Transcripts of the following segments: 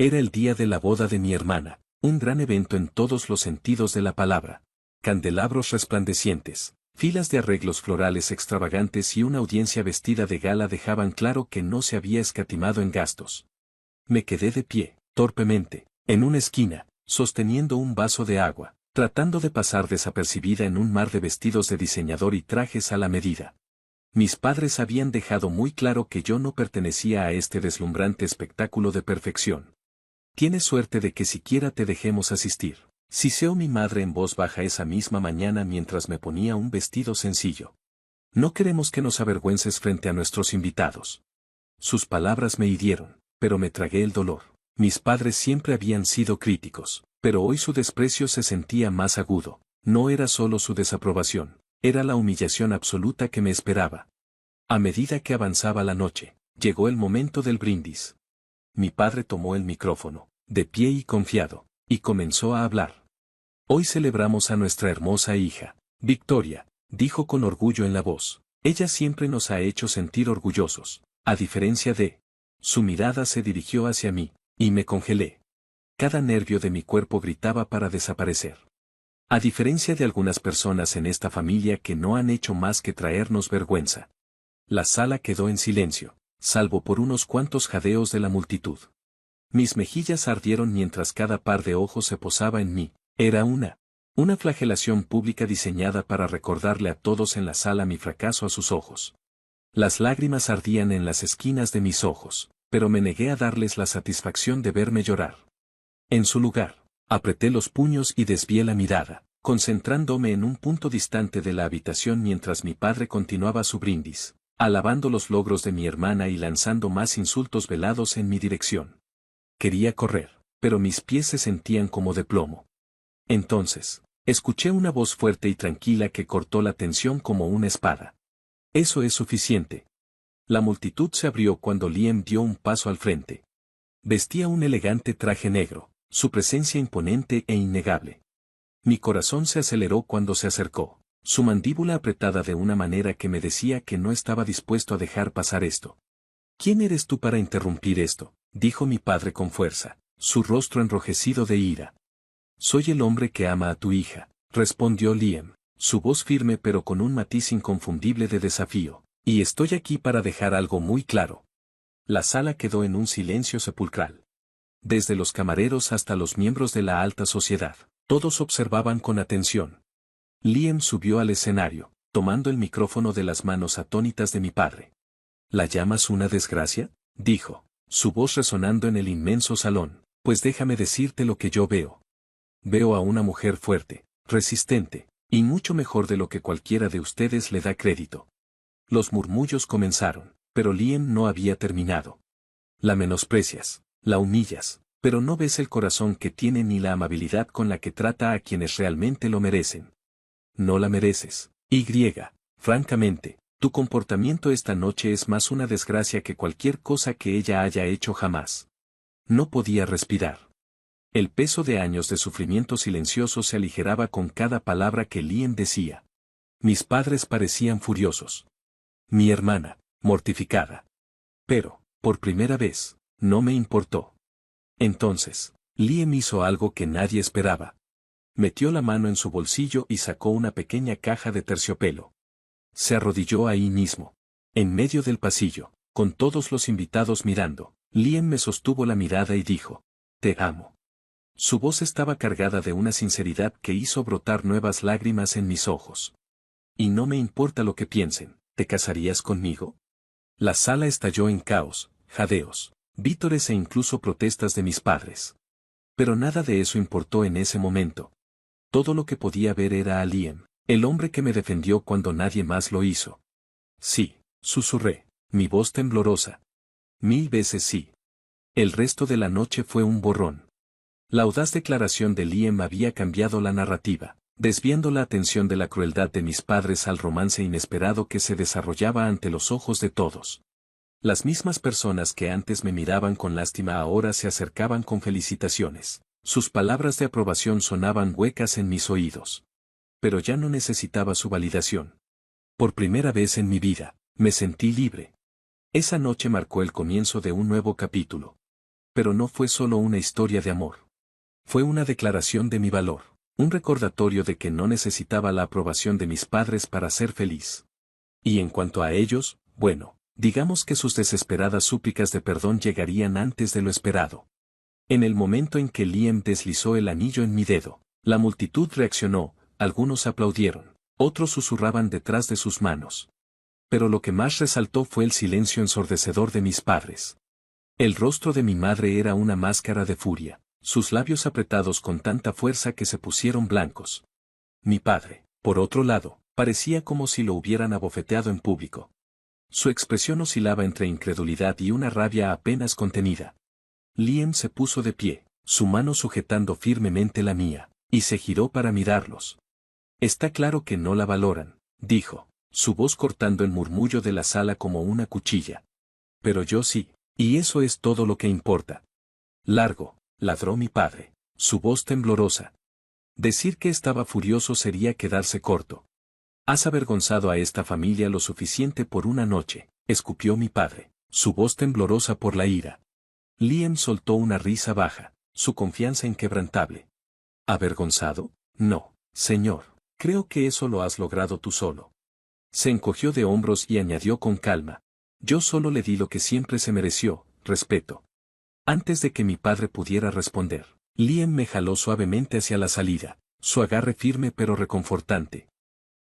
Era el día de la boda de mi hermana, un gran evento en todos los sentidos de la palabra. Candelabros resplandecientes, filas de arreglos florales extravagantes y una audiencia vestida de gala dejaban claro que no se había escatimado en gastos. Me quedé de pie, torpemente, en una esquina, sosteniendo un vaso de agua, tratando de pasar desapercibida en un mar de vestidos de diseñador y trajes a la medida. Mis padres habían dejado muy claro que yo no pertenecía a este deslumbrante espectáculo de perfección. Tienes suerte de que siquiera te dejemos asistir, siseó mi madre en voz baja esa misma mañana mientras me ponía un vestido sencillo. No queremos que nos avergüences frente a nuestros invitados. Sus palabras me hirieron, pero me tragué el dolor. Mis padres siempre habían sido críticos, pero hoy su desprecio se sentía más agudo. No era solo su desaprobación, era la humillación absoluta que me esperaba. A medida que avanzaba la noche, llegó el momento del brindis. Mi padre tomó el micrófono, de pie y confiado, y comenzó a hablar. Hoy celebramos a nuestra hermosa hija, Victoria, dijo con orgullo en la voz. Ella siempre nos ha hecho sentir orgullosos, a diferencia de... Su mirada se dirigió hacia mí, y me congelé. Cada nervio de mi cuerpo gritaba para desaparecer. A diferencia de algunas personas en esta familia que no han hecho más que traernos vergüenza. La sala quedó en silencio, salvo por unos cuantos jadeos de la multitud. Mis mejillas ardieron mientras cada par de ojos se posaba en mí. Era una flagelación pública diseñada para recordarle a todos en la sala mi fracaso a sus ojos. Las lágrimas ardían en las esquinas de mis ojos, pero me negué a darles la satisfacción de verme llorar. En su lugar, apreté los puños y desvié la mirada, concentrándome en un punto distante de la habitación mientras mi padre continuaba su brindis, alabando los logros de mi hermana y lanzando más insultos velados en mi dirección. Quería correr, pero mis pies se sentían como de plomo. Entonces, escuché una voz fuerte y tranquila que cortó la tensión como una espada. Eso es suficiente. La multitud se abrió cuando Liam dio un paso al frente. Vestía un elegante traje negro, su presencia imponente e innegable. Mi corazón se aceleró cuando se acercó, su mandíbula apretada de una manera que me decía que no estaba dispuesto a dejar pasar esto. ¿Quién eres tú para interrumpir esto?, dijo mi padre con fuerza, su rostro enrojecido de ira. Soy el hombre que ama a tu hija, respondió Liam, su voz firme pero con un matiz inconfundible de desafío, y estoy aquí para dejar algo muy claro. La sala quedó en un silencio sepulcral. Desde los camareros hasta los miembros de la alta sociedad, todos observaban con atención. Liam subió al escenario, tomando el micrófono de las manos atónitas de mi padre. ¿La llamas una desgracia?, dijo, su voz resonando en el inmenso salón. Pues déjame decirte lo que yo veo. Veo a una mujer fuerte, resistente, y mucho mejor de lo que cualquiera de ustedes le da crédito. Los murmullos comenzaron, pero Liam no había terminado. La menosprecias, la humillas, pero no ves el corazón que tiene ni la amabilidad con la que trata a quienes realmente lo merecen. No la mereces. Francamente, tu comportamiento esta noche es más una desgracia que cualquier cosa que ella haya hecho jamás. No podía respirar. El peso de años de sufrimiento silencioso se aligeraba con cada palabra que Liam decía. Mis padres parecían furiosos. Mi hermana, mortificada. Pero, por primera vez, no me importó. Entonces, Liam hizo algo que nadie esperaba. Metió la mano en su bolsillo y sacó una pequeña caja de terciopelo. Se arrodilló ahí mismo, en medio del pasillo, con todos los invitados mirando. Liam me sostuvo la mirada y dijo, «Te amo». Su voz estaba cargada de una sinceridad que hizo brotar nuevas lágrimas en mis ojos. «Y no me importa lo que piensen, ¿te casarías conmigo?». La sala estalló en caos, jadeos, vítores e incluso protestas de mis padres. Pero nada de eso importó en ese momento. Todo lo que podía ver era a Liam, el hombre que me defendió cuando nadie más lo hizo. «Sí», susurré, mi voz temblorosa. «1000 veces sí». El resto de la noche fue un borrón. La audaz declaración de Liam había cambiado la narrativa, desviando la atención de la crueldad de mis padres al romance inesperado que se desarrollaba ante los ojos de todos. Las mismas personas que antes me miraban con lástima ahora se acercaban con felicitaciones. Sus palabras de aprobación sonaban huecas en mis oídos. Pero ya no necesitaba su validación. Por primera vez en mi vida, me sentí libre. Esa noche marcó el comienzo de un nuevo capítulo. Pero no fue solo una historia de amor. Fue una declaración de mi valor, un recordatorio de que no necesitaba la aprobación de mis padres para ser feliz. Y en cuanto a ellos, bueno, digamos que sus desesperadas súplicas de perdón llegarían antes de lo esperado. En el momento en que Liam deslizó el anillo en mi dedo, la multitud reaccionó, algunos aplaudieron, otros susurraban detrás de sus manos. Pero lo que más resaltó fue el silencio ensordecedor de mis padres. El rostro de mi madre era una máscara de furia, sus labios apretados con tanta fuerza que se pusieron blancos. Mi padre, por otro lado, parecía como si lo hubieran abofeteado en público. Su expresión oscilaba entre incredulidad y una rabia apenas contenida. Liam se puso de pie, su mano sujetando firmemente la mía, y se giró para mirarlos. Está claro que no la valoran, dijo, su voz cortando el murmullo de la sala como una cuchilla. Pero yo sí, y eso es todo lo que importa. Largo, ladró mi padre, su voz temblorosa. Decir que estaba furioso sería quedarse corto. Has avergonzado a esta familia lo suficiente por una noche, escupió mi padre, su voz temblorosa por la ira. Liam soltó una risa baja, su confianza inquebrantable. ¿Avergonzado? No, señor, creo que eso lo has logrado tú solo. Se encogió de hombros y añadió con calma. Yo solo le di lo que siempre se mereció, respeto. Antes de que mi padre pudiera responder, Liam me jaló suavemente hacia la salida, su agarre firme pero reconfortante.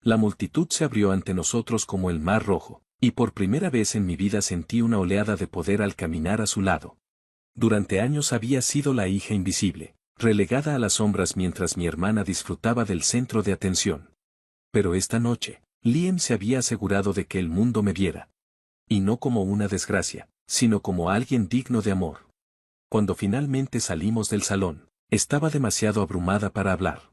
La multitud se abrió ante nosotros como el mar rojo, y por primera vez en mi vida sentí una oleada de poder al caminar a su lado. Durante años había sido la hija invisible, relegada a las sombras mientras mi hermana disfrutaba del centro de atención. Pero esta noche, Liam se había asegurado de que el mundo me viera. Y no como una desgracia, sino como alguien digno de amor. Cuando finalmente salimos del salón, estaba demasiado abrumada para hablar.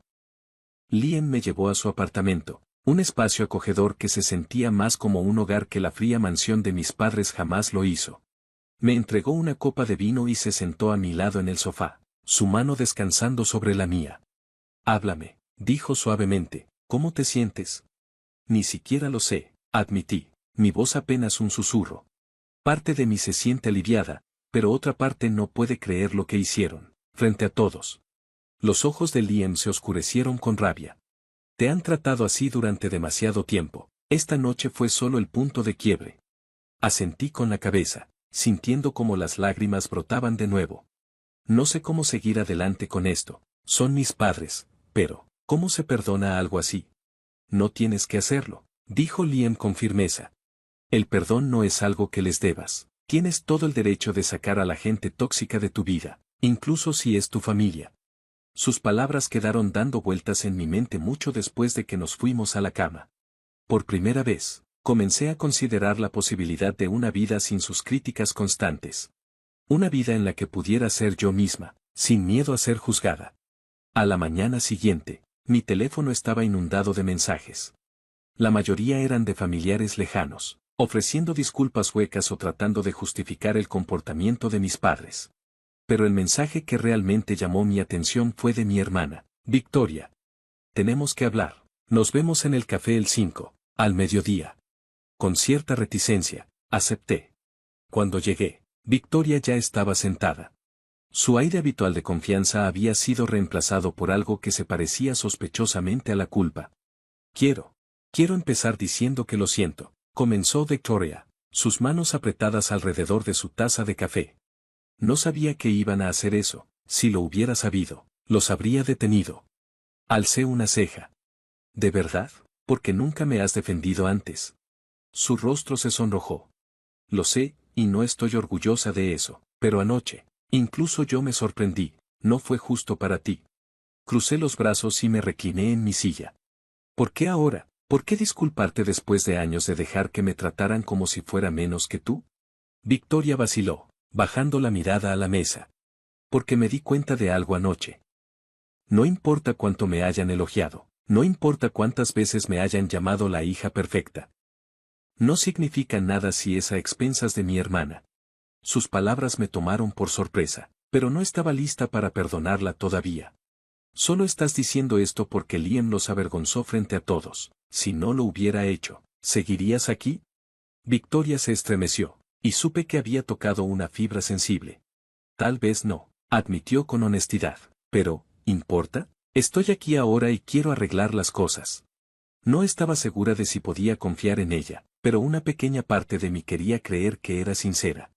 Liam me llevó a su apartamento, un espacio acogedor que se sentía más como un hogar que la fría mansión de mis padres jamás lo hizo. Me entregó una copa de vino y se sentó a mi lado en el sofá, su mano descansando sobre la mía. Háblame, dijo suavemente, ¿cómo te sientes? Ni siquiera lo sé, admití, mi voz apenas un susurro. Parte de mí se siente aliviada, pero otra parte no puede creer lo que hicieron, frente a todos. Los ojos de Liam se oscurecieron con rabia. Te han tratado así durante demasiado tiempo, esta noche fue solo el punto de quiebre. Asentí con la cabeza, sintiendo como las lágrimas brotaban de nuevo. No sé cómo seguir adelante con esto, son mis padres, pero, ¿cómo se perdona algo así? No tienes que hacerlo, dijo Liam con firmeza. El perdón no es algo que les debas, tienes todo el derecho de sacar a la gente tóxica de tu vida, incluso si es tu familia. Sus palabras quedaron dando vueltas en mi mente mucho después de que nos fuimos a la cama. Por primera vez, comencé a considerar la posibilidad de una vida sin sus críticas constantes. Una vida en la que pudiera ser yo misma, sin miedo a ser juzgada. A la mañana siguiente, mi teléfono estaba inundado de mensajes. La mayoría eran de familiares lejanos, ofreciendo disculpas huecas o tratando de justificar el comportamiento de mis padres. Pero el mensaje que realmente llamó mi atención fue de mi hermana, Victoria. Tenemos que hablar. Nos vemos en el café el 5, al mediodía. Con cierta reticencia, acepté. Cuando llegué, Victoria ya estaba sentada. Su aire habitual de confianza había sido reemplazado por algo que se parecía sospechosamente a la culpa. Quiero empezar diciendo que lo siento, comenzó Victoria, sus manos apretadas alrededor de su taza de café. No sabía que iban a hacer eso, si lo hubiera sabido, los habría detenido. Alcé una ceja. ¿De verdad? Porque nunca me has defendido antes. Su rostro se sonrojó. Lo sé, y no estoy orgullosa de eso, pero anoche, incluso yo me sorprendí, no fue justo para ti. Crucé los brazos y me recliné en mi silla. ¿Por qué ahora? ¿Por qué disculparte después de años de dejar que me trataran como si fuera menos que tú? Victoria vaciló, bajando la mirada a la mesa. Porque me di cuenta de algo anoche. No importa cuánto me hayan elogiado, no importa cuántas veces me hayan llamado la hija perfecta. No significa nada si es a expensas de mi hermana. Sus palabras me tomaron por sorpresa, pero no estaba lista para perdonarla todavía. Solo estás diciendo esto porque Liam los avergonzó frente a todos. Si no lo hubiera hecho, ¿seguirías aquí? Victoria se estremeció, y supe que había tocado una fibra sensible. Tal vez no, admitió con honestidad. Pero, ¿importa? Estoy aquí ahora y quiero arreglar las cosas. No estaba segura de si podía confiar en ella, pero una pequeña parte de mí quería creer que era sincera.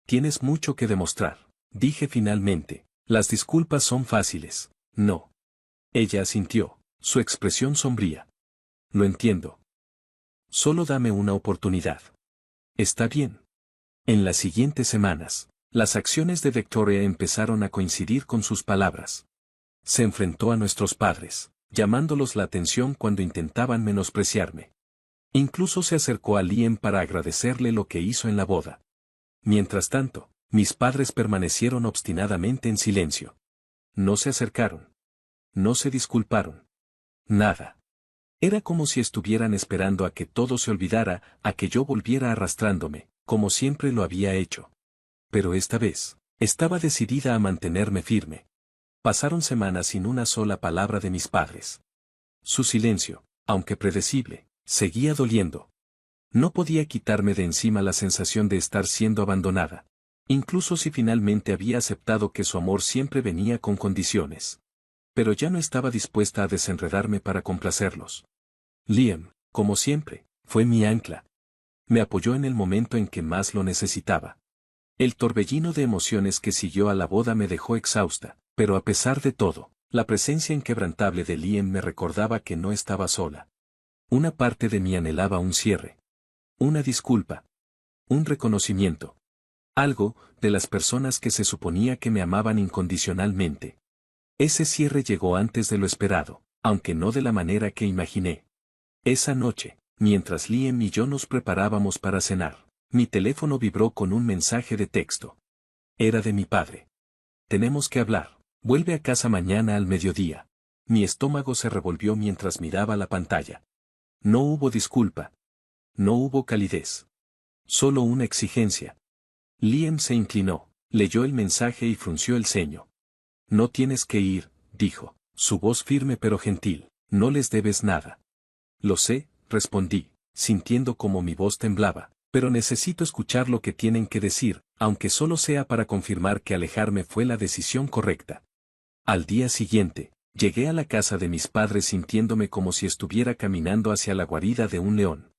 Tienes mucho que demostrar, dije finalmente. Las disculpas son fáciles. No. Ella asintió, su expresión sombría. Lo entiendo. Solo dame una oportunidad. Está bien. En las siguientes semanas, las acciones de Victoria empezaron a coincidir con sus palabras. Se enfrentó a nuestros padres, llamándolos la atención cuando intentaban menospreciarme. Incluso se acercó a Liam para agradecerle lo que hizo en la boda. Mientras tanto, mis padres permanecieron obstinadamente en silencio. No se acercaron. No se disculparon. Nada. Era como si estuvieran esperando a que todo se olvidara, a que yo volviera arrastrándome, como siempre lo había hecho. Pero esta vez, estaba decidida a mantenerme firme. Pasaron semanas sin una sola palabra de mis padres. Su silencio, aunque predecible, seguía doliendo. No podía quitarme de encima la sensación de estar siendo abandonada. Incluso si finalmente había aceptado que su amor siempre venía con condiciones. Pero ya no estaba dispuesta a desenredarme para complacerlos. Liam, como siempre, fue mi ancla. Me apoyó en el momento en que más lo necesitaba. El torbellino de emociones que siguió a la boda me dejó exhausta, pero a pesar de todo, la presencia inquebrantable de Liam me recordaba que no estaba sola. Una parte de mí anhelaba un cierre. Una disculpa. Un reconocimiento. Algo, de las personas que se suponía que me amaban incondicionalmente. Ese cierre llegó antes de lo esperado, aunque no de la manera que imaginé. Esa noche, mientras Liam y yo nos preparábamos para cenar, mi teléfono vibró con un mensaje de texto. Era de mi padre. Tenemos que hablar. Vuelve a casa mañana al mediodía. Mi estómago se revolvió mientras miraba la pantalla. No hubo disculpa. No hubo calidez. Solo una exigencia. Liam se inclinó, leyó el mensaje y frunció el ceño. No tienes que ir, dijo, su voz firme pero gentil, no les debes nada. Lo sé, respondí, sintiendo como mi voz temblaba, pero necesito escuchar lo que tienen que decir, aunque solo sea para confirmar que alejarme fue la decisión correcta. Al día siguiente, llegué a la casa de mis padres sintiéndome como si estuviera caminando hacia la guarida de un león.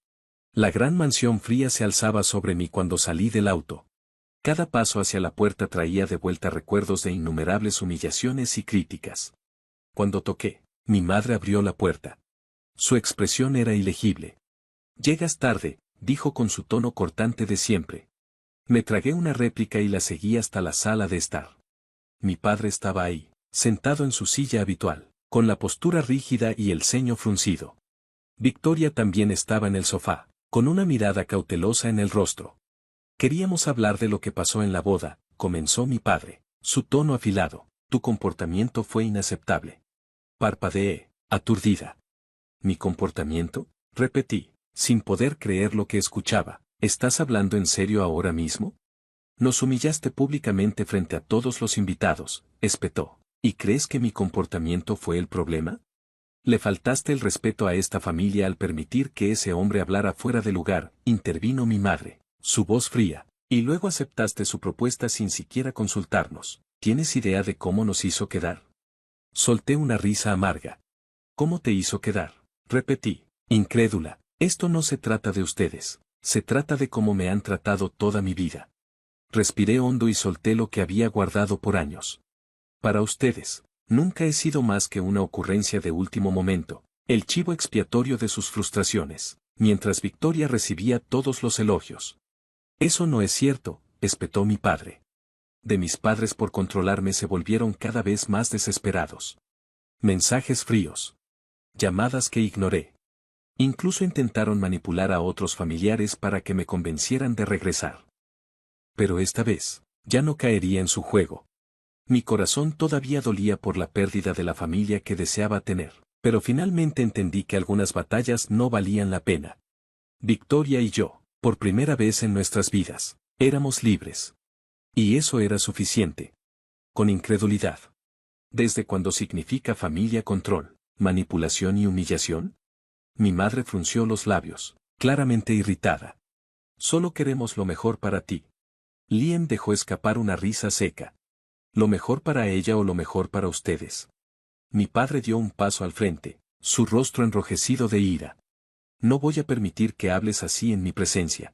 La gran mansión fría se alzaba sobre mí cuando salí del auto. Cada paso hacia la puerta traía de vuelta recuerdos de innumerables humillaciones y críticas. Cuando toqué, mi madre abrió la puerta. Su expresión era ilegible. Llegas tarde, dijo con su tono cortante de siempre. Me tragué una réplica y la seguí hasta la sala de estar. Mi padre estaba ahí, sentado en su silla habitual, con la postura rígida y el ceño fruncido. Victoria también estaba en el sofá, con una mirada cautelosa en el rostro. Queríamos hablar de lo que pasó en la boda, comenzó mi padre, su tono afilado. Tu comportamiento fue inaceptable. Parpadeé, aturdida. ¿Mi comportamiento? Repetí, sin poder creer lo que escuchaba. ¿Estás hablando en serio ahora mismo? Nos humillaste públicamente frente a todos los invitados, espetó. ¿Y crees que mi comportamiento fue el problema? Le faltaste el respeto a esta familia al permitir que ese hombre hablara fuera de lugar, intervino mi madre, su voz fría, y luego aceptaste su propuesta sin siquiera consultarnos. ¿Tienes idea de cómo nos hizo quedar? Solté una risa amarga. ¿Cómo te hizo quedar? Repetí, incrédula. Esto no se trata de ustedes, se trata de cómo me han tratado toda mi vida. Respiré hondo y solté lo que había guardado por años. Para ustedes, nunca he sido más que una ocurrencia de último momento, el chivo expiatorio de sus frustraciones, mientras Victoria recibía todos los elogios. Eso no es cierto, espetó mi padre. De mis padres por controlarme se volvieron cada vez más desesperados. Mensajes fríos. Llamadas que ignoré. Incluso intentaron manipular a otros familiares para que me convencieran de regresar. Pero esta vez, ya no caería en su juego. Mi corazón todavía dolía por la pérdida de la familia que deseaba tener, pero finalmente entendí que algunas batallas no valían la pena. Victoria y yo, por primera vez en nuestras vidas, éramos libres. Y eso era suficiente. Con incredulidad. ¿Desde cuándo significa familia control, manipulación y humillación? Mi madre frunció los labios, claramente irritada. Solo queremos lo mejor para ti. Liam dejó escapar una risa seca. ¿Lo mejor para ella o lo mejor para ustedes? Mi padre dio un paso al frente, su rostro enrojecido de ira. No voy a permitir que hables así en mi presencia.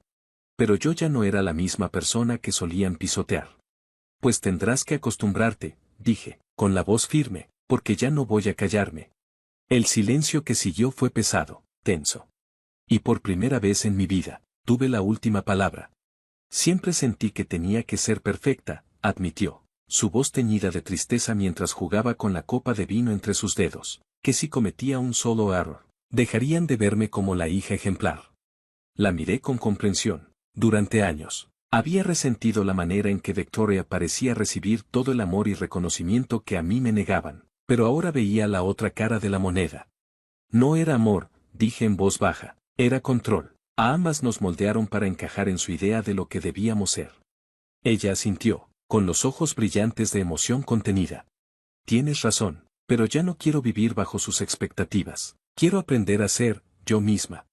Pero yo ya no era la misma persona que solían pisotear. Pues tendrás que acostumbrarte, dije, con la voz firme, porque ya no voy a callarme. El silencio que siguió fue pesado, tenso. Y por primera vez en mi vida, tuve la última palabra. Siempre sentí que tenía que ser perfecta, admitió, su voz teñida de tristeza mientras jugaba con la copa de vino entre sus dedos, que si cometía un solo error, dejarían de verme como la hija ejemplar. La miré con comprensión. Durante años, había resentido la manera en que Victoria parecía recibir todo el amor y reconocimiento que a mí me negaban, pero ahora veía la otra cara de la moneda. No era amor, dije en voz baja, era control. A ambas nos moldearon para encajar en su idea de lo que debíamos ser. Ella asintió, con los ojos brillantes de emoción contenida. Tienes razón, pero ya no quiero vivir bajo sus expectativas. Quiero aprender a ser, yo misma.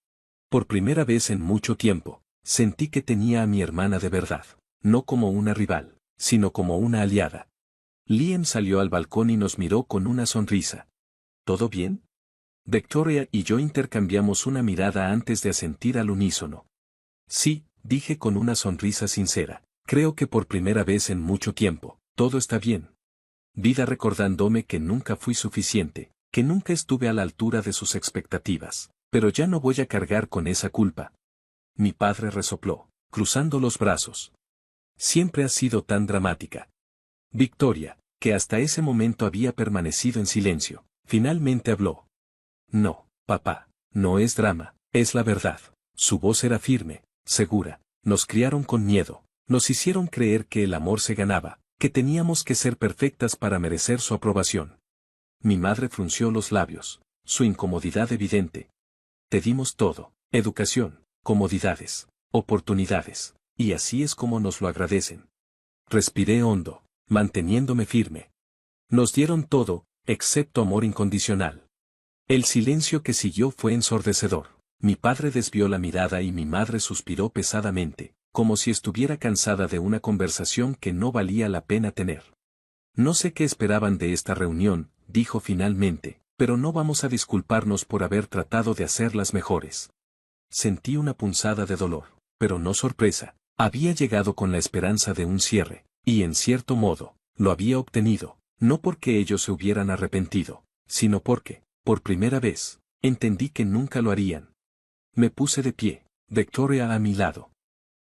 Por primera vez en mucho tiempo, sentí que tenía a mi hermana de verdad, no como una rival, sino como una aliada. Liam salió al balcón y nos miró con una sonrisa. ¿Todo bien? Victoria y yo intercambiamos una mirada antes de asentir al unísono. Sí, dije con una sonrisa sincera. Creo que por primera vez en mucho tiempo, todo está bien. Vida recordándome que nunca fui suficiente, que nunca estuve a la altura de sus expectativas, pero ya no voy a cargar con esa culpa. Mi padre resopló, cruzando los brazos. Siempre has sido tan dramática. Victoria, que hasta ese momento había permanecido en silencio, finalmente habló. No, papá, no es drama, es la verdad. Su voz era firme, segura. Nos criaron con miedo, nos hicieron creer que el amor se ganaba, que teníamos que ser perfectas para merecer su aprobación. Mi madre frunció los labios, su incomodidad evidente. Te dimos todo, educación, comodidades, oportunidades, y así es como nos lo agradecen. Respiré hondo, manteniéndome firme. Nos dieron todo, excepto amor incondicional. El silencio que siguió fue ensordecedor. Mi padre desvió la mirada y mi madre suspiró pesadamente, como si estuviera cansada de una conversación que no valía la pena tener. No sé qué esperaban de esta reunión, dijo finalmente, pero no vamos a disculparnos por haber tratado de hacerlas mejores. Sentí una punzada de dolor, pero no sorpresa. Había llegado con la esperanza de un cierre, y en cierto modo, lo había obtenido, no porque ellos se hubieran arrepentido, sino porque, por primera vez, entendí que nunca lo harían. Me puse de pie, Victoria a mi lado.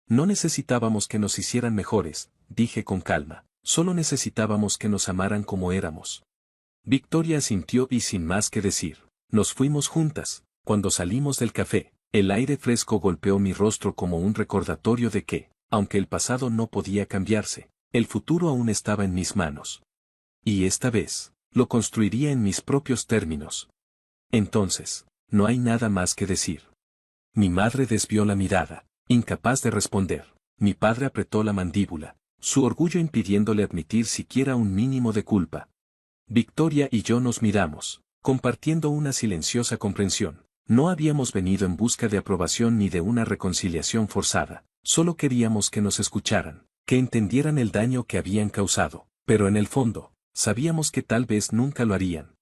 No necesitábamos que nos hicieran mejores, dije con calma, solo necesitábamos que nos amaran como éramos. Victoria asintió y sin más que decir, nos fuimos juntas. Cuando salimos del café, el aire fresco golpeó mi rostro como un recordatorio de que, aunque el pasado no podía cambiarse, el futuro aún estaba en mis manos. Y esta vez, lo construiría en mis propios términos. Entonces, no hay nada más que decir. Mi madre desvió la mirada, incapaz de responder. Mi padre apretó la mandíbula, su orgullo impidiéndole admitir siquiera un mínimo de culpa. Victoria y yo nos miramos, compartiendo una silenciosa comprensión. No habíamos venido en busca de aprobación ni de una reconciliación forzada, solo queríamos que nos escucharan, que entendieran el daño que habían causado, pero en el fondo, sabíamos que tal vez nunca lo harían.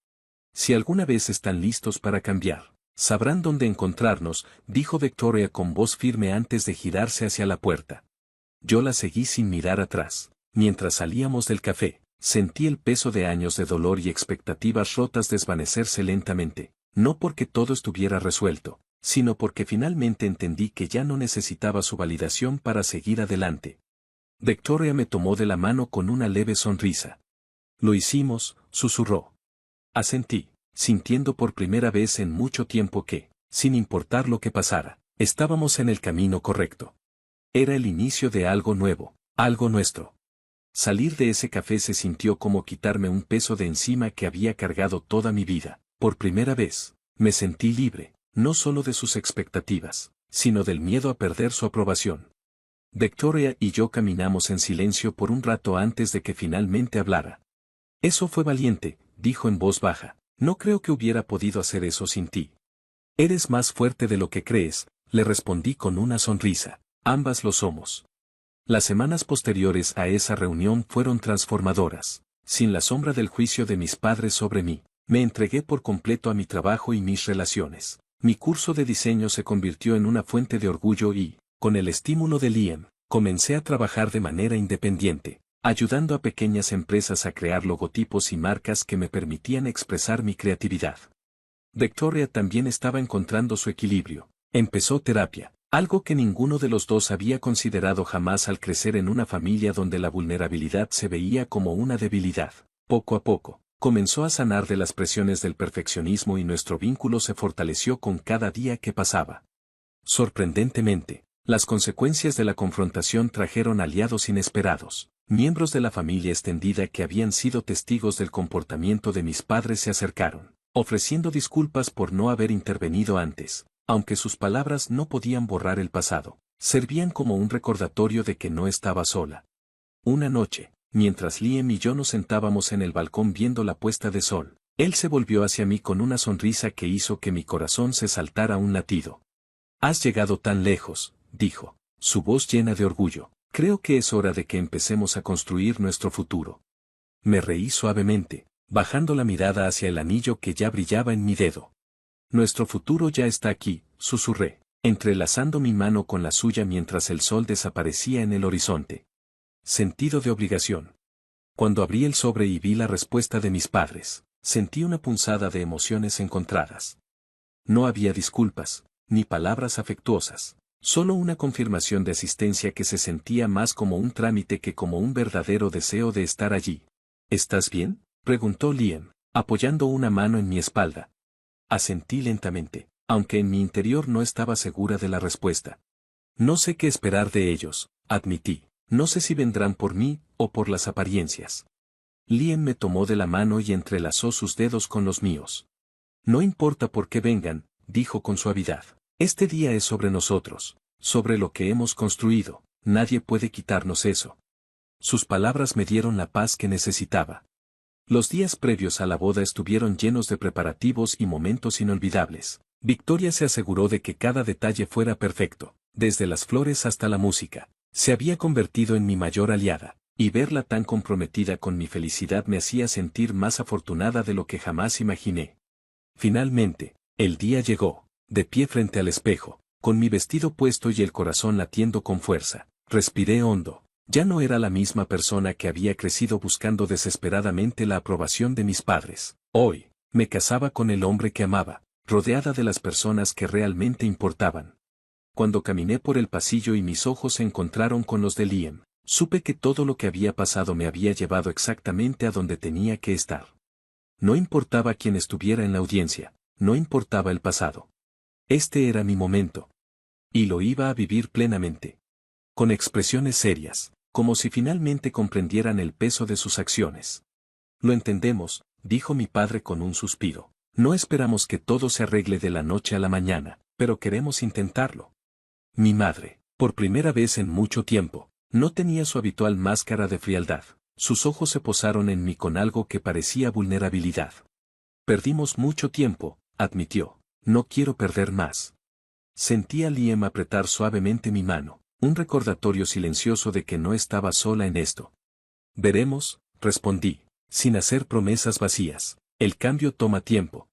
Si alguna vez están listos para cambiar, sabrán dónde encontrarnos, dijo Victoria con voz firme antes de girarse hacia la puerta. Yo la seguí sin mirar atrás. Mientras salíamos del café, sentí el peso de años de dolor y expectativas rotas desvanecerse lentamente, no porque todo estuviera resuelto, sino porque finalmente entendí que ya no necesitaba su validación para seguir adelante. Victoria me tomó de la mano con una leve sonrisa. Lo hicimos, susurró. Asentí, sintiendo por primera vez en mucho tiempo que, sin importar lo que pasara, estábamos en el camino correcto. Era el inicio de algo nuevo, algo nuestro. Salir de ese café se sintió como quitarme un peso de encima que había cargado toda mi vida. Por primera vez, me sentí libre, no solo de sus expectativas, sino del miedo a perder su aprobación. Victoria y yo caminamos en silencio por un rato antes de que finalmente hablara. Eso fue valiente, dijo en voz baja. No creo que hubiera podido hacer eso sin ti. Eres más fuerte de lo que crees, le respondí con una sonrisa. Ambas lo somos. Las semanas posteriores a esa reunión fueron transformadoras. Sin la sombra del juicio de mis padres sobre mí, me entregué por completo a mi trabajo y mis relaciones. Mi curso de diseño se convirtió en una fuente de orgullo y, con el estímulo de Liam, comencé a trabajar de manera independiente, ayudando a pequeñas empresas a crear logotipos y marcas que me permitían expresar mi creatividad. Victoria también estaba encontrando su equilibrio. Empezó terapia, algo que ninguno de los dos había considerado jamás al crecer en una familia donde la vulnerabilidad se veía como una debilidad. Poco a poco, comenzó a sanar de las presiones del perfeccionismo y nuestro vínculo se fortaleció con cada día que pasaba. Sorprendentemente, las consecuencias de la confrontación trajeron aliados inesperados. Miembros de la familia extendida que habían sido testigos del comportamiento de mis padres se acercaron, ofreciendo disculpas por no haber intervenido antes. Aunque sus palabras no podían borrar el pasado, servían como un recordatorio de que no estaba sola. Una noche, mientras Liam y yo nos sentábamos en el balcón viendo la puesta de sol, él se volvió hacia mí con una sonrisa que hizo que mi corazón se saltara un latido. «Has llegado tan lejos», dijo, su voz llena de orgullo. «Creo que es hora de que empecemos a construir nuestro futuro». Me reí suavemente, bajando la mirada hacia el anillo que ya brillaba en mi dedo. «Nuestro futuro ya está aquí», susurré, entrelazando mi mano con la suya mientras el sol desaparecía en el horizonte. Sentido de obligación. Cuando abrí el sobre y vi la respuesta de mis padres, sentí una punzada de emociones encontradas. No había disculpas, ni palabras afectuosas, solo una confirmación de asistencia que se sentía más como un trámite que como un verdadero deseo de estar allí. «¿Estás bien?», preguntó Liam, apoyando una mano en mi espalda. Asentí lentamente, aunque en mi interior no estaba segura de la respuesta. «No sé qué esperar de ellos», admití. «No sé si vendrán por mí, o por las apariencias». Liam me tomó de la mano y entrelazó sus dedos con los míos. «No importa por qué vengan», dijo con suavidad. «Este día es sobre nosotros, sobre lo que hemos construido, nadie puede quitarnos eso». Sus palabras me dieron la paz que necesitaba. Los días previos a la boda estuvieron llenos de preparativos y momentos inolvidables. Victoria se aseguró de que cada detalle fuera perfecto, desde las flores hasta la música. Se había convertido en mi mayor aliada, y verla tan comprometida con mi felicidad me hacía sentir más afortunada de lo que jamás imaginé. Finalmente, el día llegó, de pie frente al espejo, con mi vestido puesto y el corazón latiendo con fuerza. Respiré hondo. Ya no era la misma persona que había crecido buscando desesperadamente la aprobación de mis padres. Hoy, me casaba con el hombre que amaba, rodeada de las personas que realmente importaban. Cuando caminé por el pasillo y mis ojos se encontraron con los de Liam, supe que todo lo que había pasado me había llevado exactamente a donde tenía que estar. No importaba quién estuviera en la audiencia, no importaba el pasado. Este era mi momento. Y lo iba a vivir plenamente. Con expresiones serias, como si finalmente comprendieran el peso de sus acciones. «Lo entendemos», dijo mi padre con un suspiro. «No esperamos que todo se arregle de la noche a la mañana, pero queremos intentarlo». Mi madre, por primera vez en mucho tiempo, no tenía su habitual máscara de frialdad. Sus ojos se posaron en mí con algo que parecía vulnerabilidad. «Perdimos mucho tiempo», admitió. «No quiero perder más». Sentí a Liam apretar suavemente mi mano. Un recordatorio silencioso de que no estaba sola en esto. «Veremos», respondí, sin hacer promesas vacías. «El cambio toma tiempo».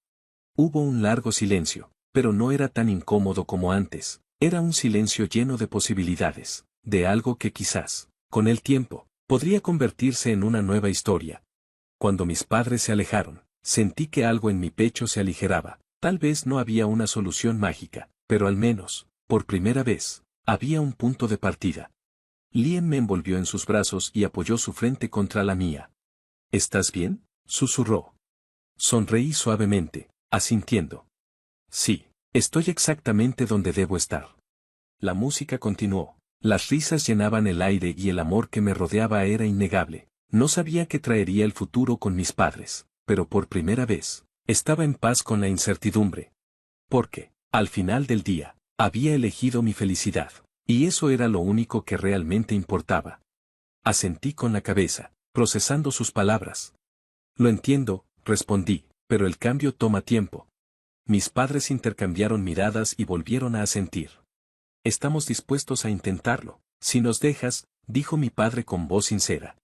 Hubo un largo silencio, pero no era tan incómodo como antes. Era un silencio lleno de posibilidades, de algo que quizás, con el tiempo, podría convertirse en una nueva historia. Cuando mis padres se alejaron, sentí que algo en mi pecho se aligeraba. Tal vez no había una solución mágica, pero al menos, por primera vez, había un punto de partida. Liam me envolvió en sus brazos y apoyó su frente contra la mía. «¿Estás bien?», susurró. Sonreí suavemente, asintiendo. «Sí, estoy exactamente donde debo estar». La música continuó. Las risas llenaban el aire y el amor que me rodeaba era innegable. No sabía qué traería el futuro con mis padres, pero por primera vez, estaba en paz con la incertidumbre. Porque, al final del día, había elegido mi felicidad, y eso era lo único que realmente importaba. Asentí con la cabeza, procesando sus palabras. «Lo entiendo», respondí, «pero el cambio toma tiempo». Mis padres intercambiaron miradas y volvieron a asentir. «Estamos dispuestos a intentarlo. Si nos dejas», dijo mi padre con voz sincera.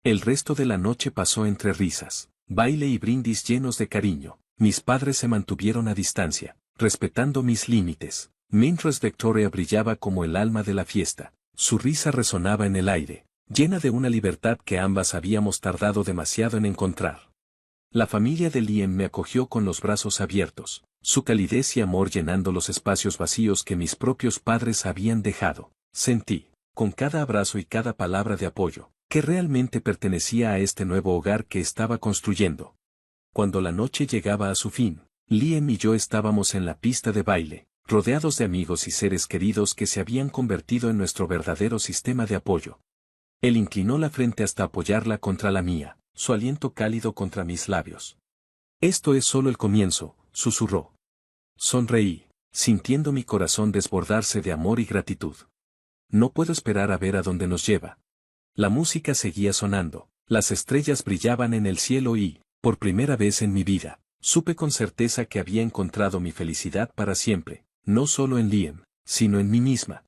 El resto de la noche pasó entre risas, baile y brindis llenos de cariño. Mis padres se mantuvieron a distancia, respetando mis límites, mientras Victoria brillaba como el alma de la fiesta. Su risa resonaba en el aire, llena de una libertad que ambas habíamos tardado demasiado en encontrar. La familia de Liam me acogió con los brazos abiertos, su calidez y amor llenando los espacios vacíos que mis propios padres habían dejado. Sentí, con cada abrazo y cada palabra de apoyo, que realmente pertenecía a este nuevo hogar que estaba construyendo. Cuando la noche llegaba a su fin, Liam y yo estábamos en la pista de baile, rodeados de amigos y seres queridos que se habían convertido en nuestro verdadero sistema de apoyo. Él inclinó la frente hasta apoyarla contra la mía, su aliento cálido contra mis labios. Esto es solo el comienzo, susurró. Sonreí, sintiendo mi corazón desbordarse de amor y gratitud. No puedo esperar a ver a dónde nos lleva. La música seguía sonando, las estrellas brillaban en el cielo y, por primera vez en mi vida, supe con certeza que había encontrado mi felicidad para siempre, no solo en Liam, sino en mí misma.